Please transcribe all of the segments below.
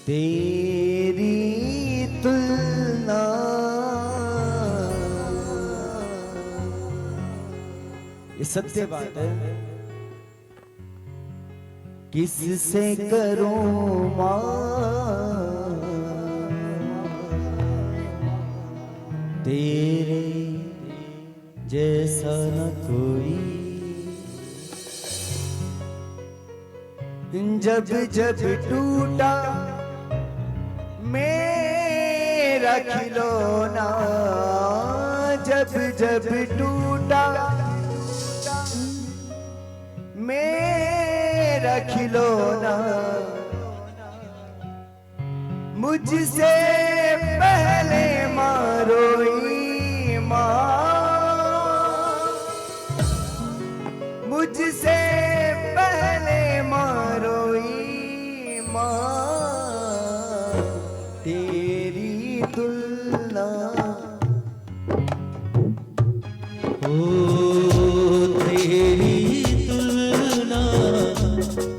तेरी तुलना ये सत्य बात है, किससे करूं मां, तेरे जैसा न कोई। जब जब टूटा मेरा खिलौना, जब जब टूटा मेरा खिलौना, मुझसे पहले माँ रोई माँ, मुझसे पहले माँ रोई माँ, तेरी तुलना। ओ तेरी तुलना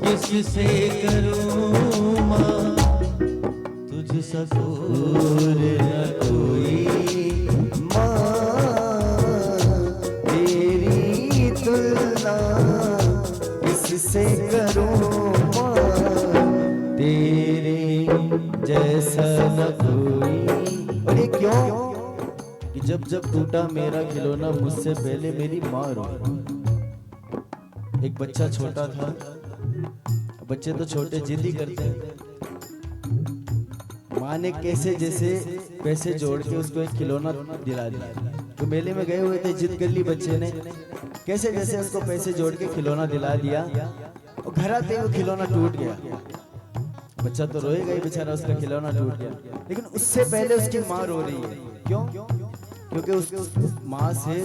किससे करूं माँ, तुझ सा दूर न कोई माँ, तेरी तुलना किससे करूं माँ, तेरे जैसा न कोई। और ये क्यों कि जब जब टूटा मेरा खिलौना, मुझसे पहले मेरी माँ रोई। एक बच्चा छोटा था, बच्चे तो छोटे जिद ही करते हैं। माँ ने कैसे जैसे पैसे जोड़ के उसको एक खिलौना दिला दिया। तो मेले में गए हुए थे, जिद कर ली बच्चे ने, कैसे जैसे उसको पैसे जोड़ के खिलौना दिला दिया, और घर आते वो खिलौना टूट गया। बच्चा तो रोएगा ही बेचारा, उसका खिलौना टूट गया। लेकिन उससे पहले उसकी माँ रो रही है। क्यों? क्योंकि उस माँ से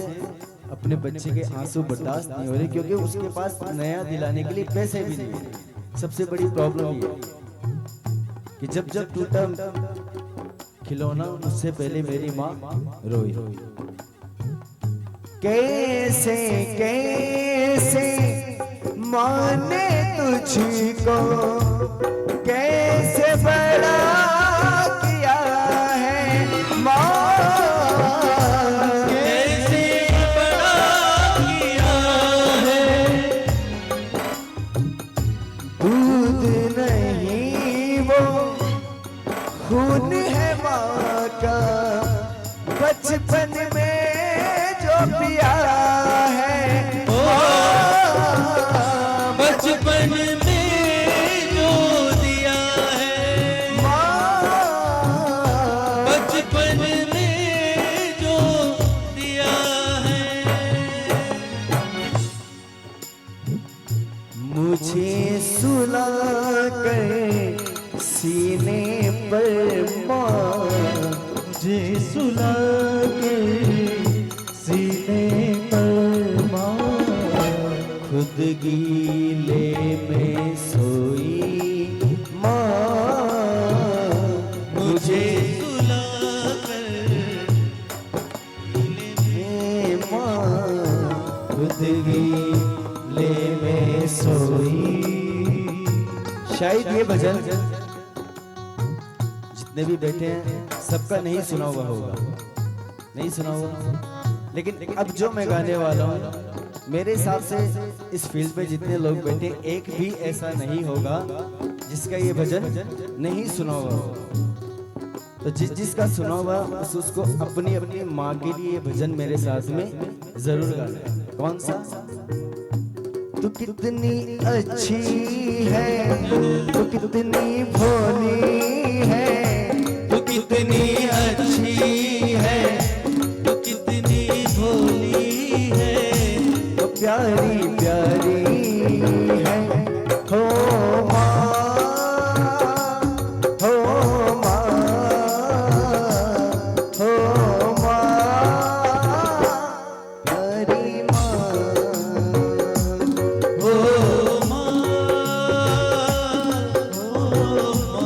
अपने बच्चे के आंसू बर्दाश्त नहीं हो रहे, क्योंकि उसके पास नया दिलाने के लिए पैसे भी नहीं है। सबसे बड़ी प्रॉब्लम ये कि जब जब टूटा खिलौना, उससे पहले मेरी माँ रोई। कैसे कैसे माने तुझको, कैसे बड़ा किया है माँ, कैसे बड़ा किया है। दूध नहीं वो खून है माँ का, बचपन में जो पिया है माँ, बचपन में जो दिया है माँ, बचपन में जो दिया है। मुझे सुला कर सीने पर माँ, मुझे सुला के सीने पर माँ, खुद गीले में सोई माँ, मुझे सुला कर माँ, खुद गीले में सोई। शायद ये भजन जितने भी बैठे हैं सबका नहीं सुना हुआ होगा, नहीं सुना हुआ। लेकिन अब जो मैं गाने वाला हूँ, मेरे हिसाब से इस फील्ड पे जितने लोग बैठे, एक भी ऐसा नहीं होगा जिसका ये भजन नहीं सुना हुआ होगा। तो जिसका सुना हुआ उसको अपनी अपनी माँ के लिए ये भजन मेरे साथ में जरूर गाना है। कौन सा? तू कितनी अच्छी है, तू कितनी भोली है, तू कितनी अच्छी है, तू कितनी भोली है, तो प्यारी प्यारी है हो माँ, हो माँ, हो माँ, प्यारी माँ, ओ माँ, ओ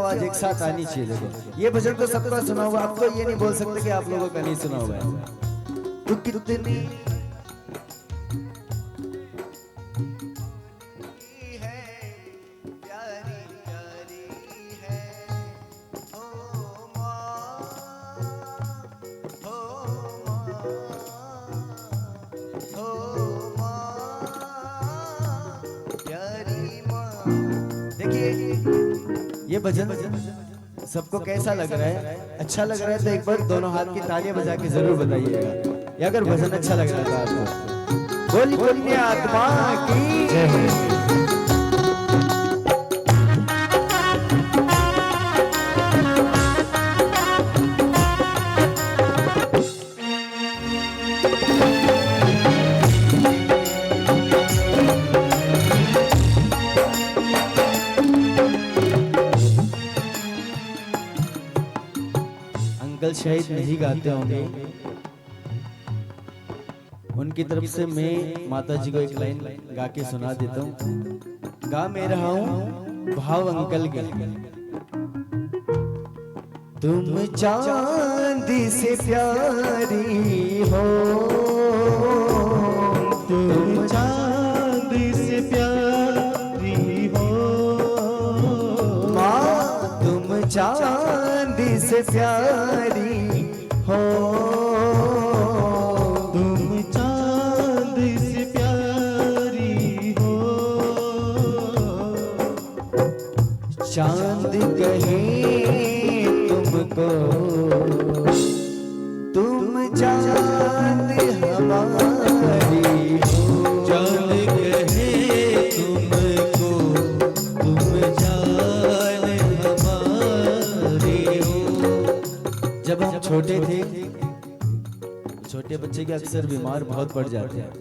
आवाज एक साथ आनी चाहिए। देखो ये भजन तो सबका सुना हुआ, आपको ये नहीं बोल सकते कि आप लोगों का नहीं सुना हुआ है। तू कितनी ये भजन सबको कैसा लग रहा है? अच्छा लग रहा है तो एक बार दोनों हाथ की तालियां बजा के जरूर बताइएगा। या अगर भजन अच्छा लग रहा था आपको, बोली पुण्य आत्मा की जय हो। अंकल शायद नहीं गाते होंगे, उनकी तरफ से मैं माता जी को एक लाइन गा के सुना देता हूँ। गा मैं रहा हूँ भाव अंकल के। तुम चांदी से प्यारी हो, तुम चांदी से प्यारी हो, माँ तुम चांदी से प्यारी हो, तुम चांदी से प्यारी हो। चांद कहे तुमको, तुम चांद हमारी हो। चांद कहे तुमको, तुम जान हमारी हो। जब हम छोटे थे, छोटे बच्चे के अक्सर बीमार बहुत पड़ जाते हैं,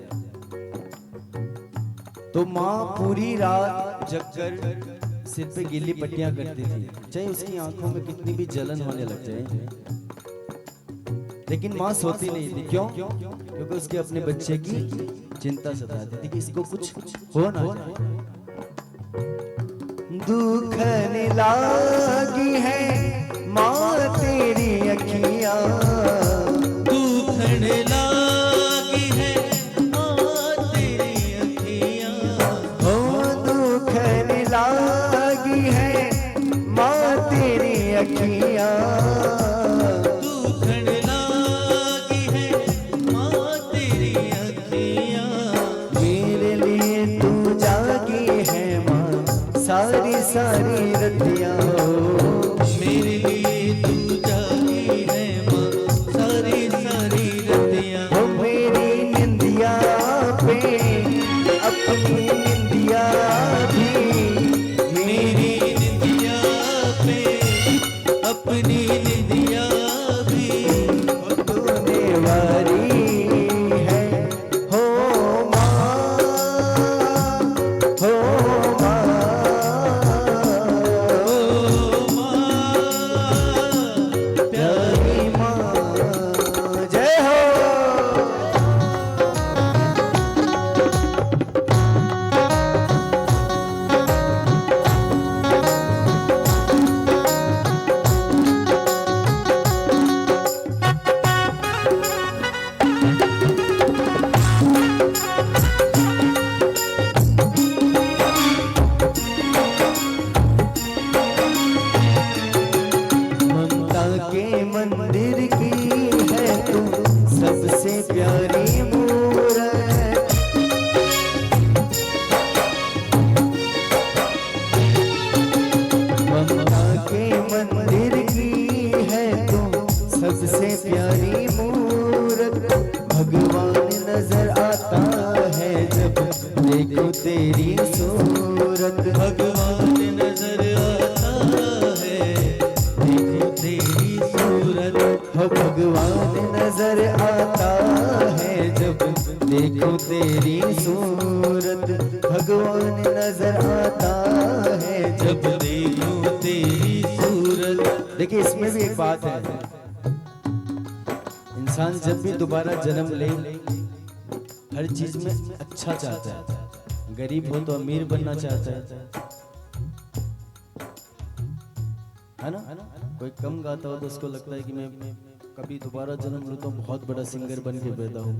तो माँ पूरी रात जगकर सिर पे गीली पट्टियां करती थी, चाहे उसकी आंखों में कितनी भी जलन होने लग जाए, लेकिन माँ सोती नहीं थी। क्यों? क्योंकि उसके अपने बच्चे की चिंता सताती थी कि इसको कुछ हो ना जाए। दुखने लागी है माँ तेरी अखियां, दुखने लागी है माँ तेरी अखियाँ, हो दुखने लागी है माँ तेरी अखियां, दुखने लागी है माँ तेरी अखियाँ। मेरे लिए तू जागी है माँ सारी सारी रतियां हो। मेरे लिए तू जागी है माँ सारी सारी रतियाँ। हो मेरी निंदिया पे अपनी निंदिया भी, मेरी निंदिया पे अपनी निंदिया भी तूने वारी है हो माँ, हो माँ, ओ माँ प्यारी माँ जय हो। ममता के मंदिर की है तू सबसे प्यारी मूरत, ममता के मंदिर की है तू सबसे प्यारी मूरत। भगवान नजर आता है जब देखो तेरी सूरत, भगवान नजर आता है देखो तेरी सूरत। हो भगवान नजर आता है जब देखो तेरी सूरत, भगवान नजर आता है जब देखो तेरी सूरत। देखिए इसमें भी एक बात है, इंसान जब भी दोबारा जन्म ले हर चीज में अच्छा चाहता है, गरीब हो तो अमीर बनना चाहता है, है ना? कोई कम गाता हो तो उसको लगता है कि मैं कभी दोबारा जन्म लूं तो बहुत बड़ा सिंगर बन के पैदा हूं,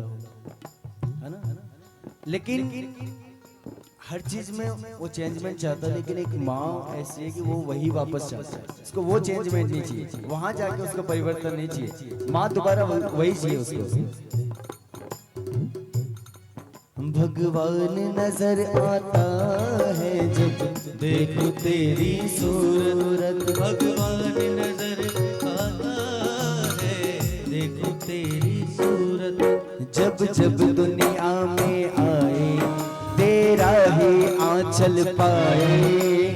है ना? लेकिन हर चीज में वो चेंजमेंट चाहता है, लेकिन एक माँ ऐसी है कि वो वही वापस चाहता है, उसको वो चेंजमेंट नहीं चाहिए, वहां जाके उसको परिवर्तन नहीं चाहिए, माँ दोबारा वही चाहिए उसको। भगवान नजर आता है जब देखो तेरी सूरत, भगवान नजर आता है देखो तेरी सूरत, जब जब दुनिया में आए तेरा ही आंचल पाए,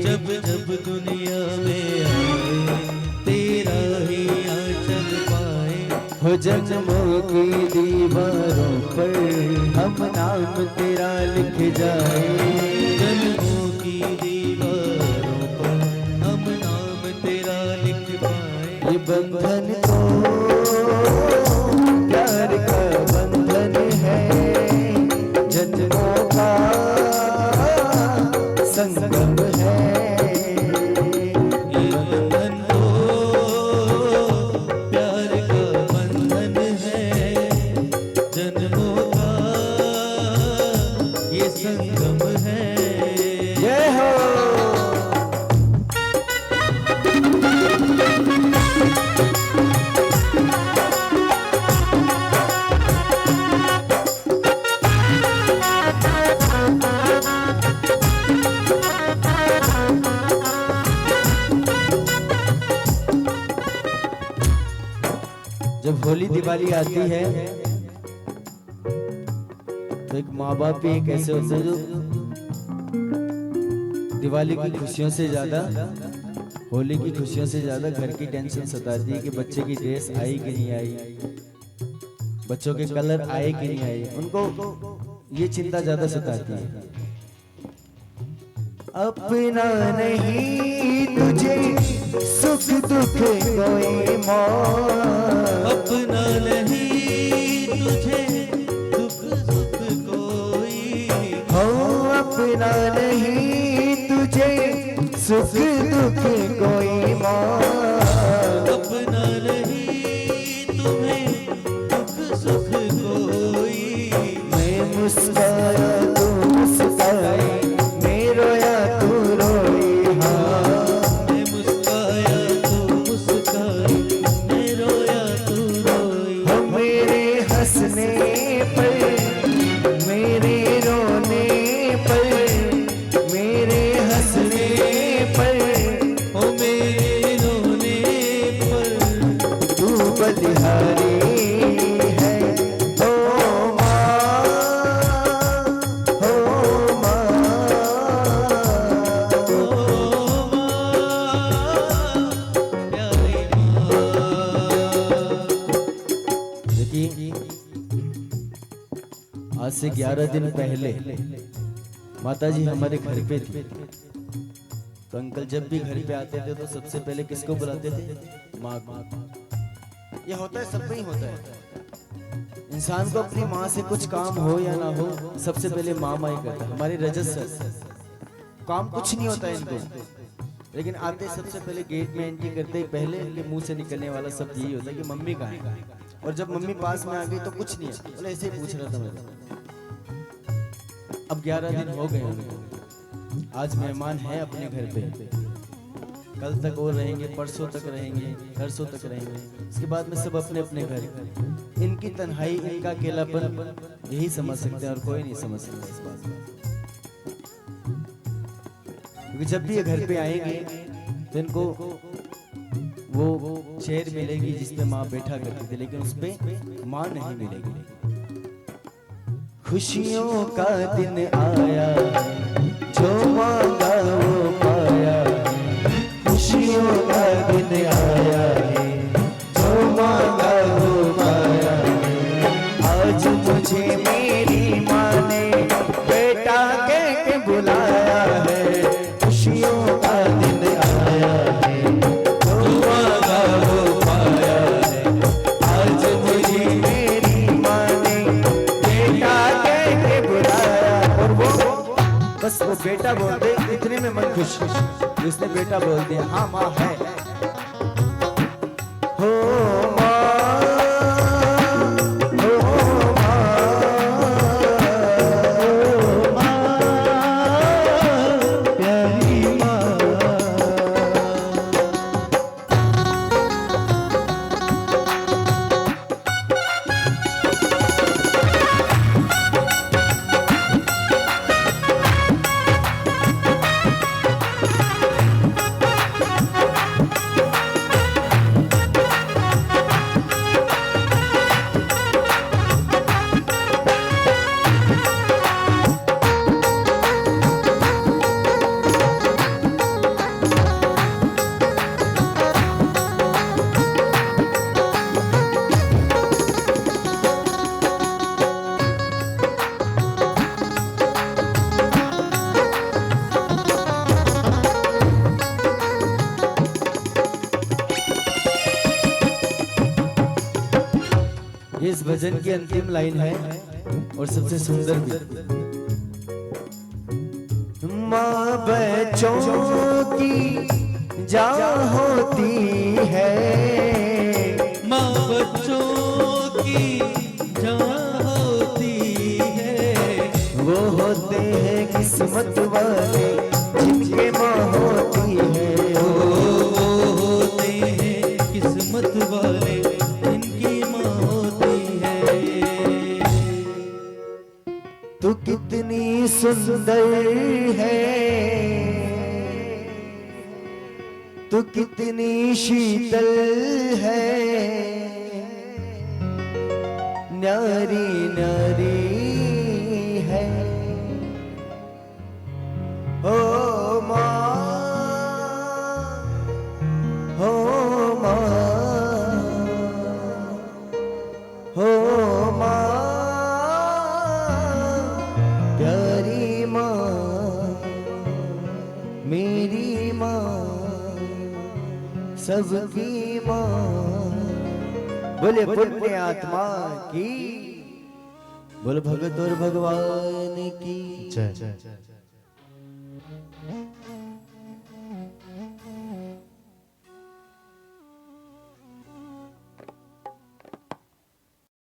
जब जब दुनिया में आए तेरा ही आंचल पाए, हो जन्मों की दीवारों पर हम नाम तेरा लिख जाए, जन्मों की दीवारों पर हम नाम तेरा लिख पाए, ये बंधन तो प्यार का बंधन है, जन्मों का संगम है, ये बंधन तो प्यार का बंधन है, जन्मों का ये संगम है। जय हो। जब होली दिवाली आती है तो एक माँ बाप भी एक ऐसे होते हैं जो दिवाली की खुशियों से ज्यादा, होली की खुशियों से ज्यादा घर की टेंशन सताती है कि बच्चे की ड्रेस आई कि नहीं आई, बच्चों के कलर आए कि नहीं आए, उनको ये चिंता ज्यादा सताती है। अपना नहीं तुझे सुख दुख कोई मौत, अपना नहीं तुझे दुख सुख कोई, हो अपना नहीं तुझे सुख दुख कोई मौत, अपना नहीं तुम्हें दुख सुख कोई, मैं मुस्काया तू मुस्काए, मैं रोया तू रोई, हाँ मैं मुस्काया तू मुस्काई, मैं रोया तू रोई, हो मेरे हंसने पर, मेरे रोने पर, मेरे हंसने पर, ओ मेरे रोने पर तू बलिहारी है, हो माँ, हो माँ। ओ माँ प्यारी माँ। देखिए आज से 11 दिन पहले माताजी हमारे घर पे थी, तो अंकल जब भी घर पे आते थे तो सबसे पहले किसको बुलाते थे? माँ को। ये होता है, सब में ही होता है, इंसान को अपनी माँ से कुछ काम हो या ना हो सबसे पहले माँ माँ ही करता है। हमारे रजत सर काम कुछ नहीं होता है इनको, लेकिन आते सबसे पहले गेट में एंट्री करते ही पहले इनके मुंह से निकलने वाला शब्द यही होता है कि मम्मी कहाँ है, और जब मम्मी पास में आ गई तो कुछ नहीं है, बोले ऐसे ही पूछ रहा था मैं। अब 11 दिन हो गए उनको, आज मेहमान हैं अपने घर पे, कल तक वो रहेंगे, परसों तक रहेंगे, परसों तक रहेंगे, उसके बाद में सब अपने अपने घर। इनकी तन्हाई, इनका अकेलापन यही समझ सकते हैं और कोई नहीं समझ सकता इस बात को, क्योंकि जब भी ये घर पे आएंगे तो इनको वो चेयर मिलेगी जिसपे माँ बैठा करती थी, लेकिन उस पे माँ नहीं मिलेगी। खुशियों का दिन आया है, जो मांगा वो पाया है, खुशियों का दिन आया है, जो मांगा वो पाया है, आज मुझे मेरी माँ ने बेटा कह के बुलाया है, खुशियों का दिन आया है, जो मांगा वो पाया है, आज मुझे मेरी माँ ने बेटा कह के बुलाया। और वो बस वो बेटा बोल दे, इतने में मन खुश, उसने बेटा बोल दिया, हाँ माँ है, ये इस भजन की अंतिम लाइन है और सबसे सुंदर भी। माँ बच्चों की जान होती है, माँ बच्चों की जान होती है, वो होते हैं किस्मत वाले जिनके माँ होती है। वो होते हैं किस्मत वाले जिनकी माँ होती है। तू कितनी सुंदर है, तू कितनी शीतल है, न्यारी न्यारी है। ओ माँ, हो माँ, हो माँ, प्यारी माँ, मेरी माँ, सबकी माँ। बोले पुण्य आत्मा की, बोल भगत और भगवान की जय।